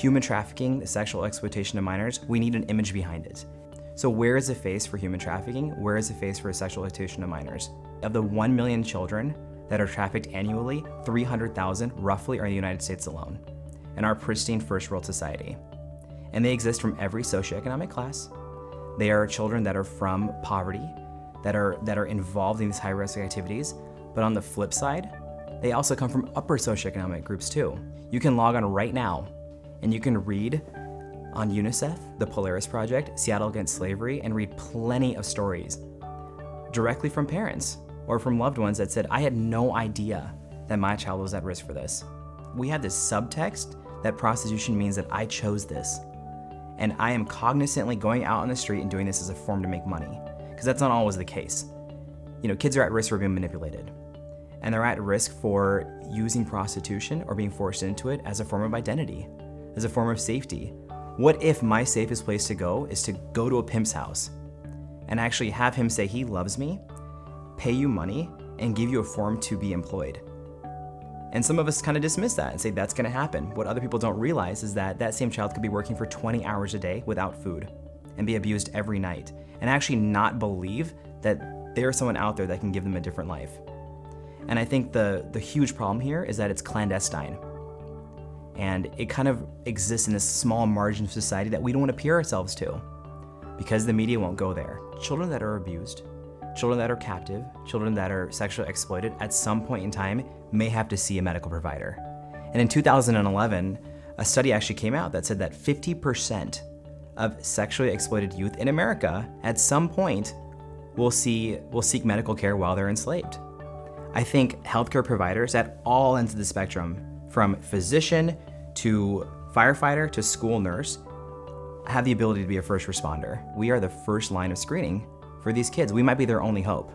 human trafficking, the sexual exploitation of minors, we need an image behind it. So where is the face for human trafficking? Where is the face for sexual exploitation of minors? Of the 1 million children that are trafficked annually, 300,000 roughly are in the United States alone, in our pristine first world society. And they exist from every socioeconomic class. They are children that are from poverty, that are involved in these high-risk activities. But on the flip side, they also come from upper socioeconomic groups too. You can log on right now and you can read on UNICEF, the Polaris Project, Seattle Against Slavery, and read plenty of stories directly from parents or from loved ones that said, I had no idea that my child was at risk for this. We had this subtext that prostitution means that I chose this, and I am cognizantly going out on the street and doing this as a form to make money, because that's not always the case. You know, kids are at risk for being manipulated, and they're at risk for using prostitution or being forced into it as a form of identity, as a form of safety. What if my safest place to go is to go to a pimp's house and actually have him say he loves me, pay you money, and give you a form to be employed? And some of us kind of dismiss that and say that's gonna happen. What other people don't realize is that that same child could be working for 20 hours a day without food and be abused every night and actually not believe that there's someone out there that can give them a different life. And I think the huge problem here is that it's clandestine. And it kind of exists in this small margin of society that we don't want to peer ourselves to because the media won't go there. Children that are abused, children that are captive, children that are sexually exploited at some point in time may have to see a medical provider. And in 2011, a study actually came out that said that 50% of sexually exploited youth in America at some point will seek medical care while they're enslaved. I think healthcare providers at all ends of the spectrum, from physician to firefighter to school nurse, have the ability to be a first responder. We are the first line of screening for these kids. We might be their only hope.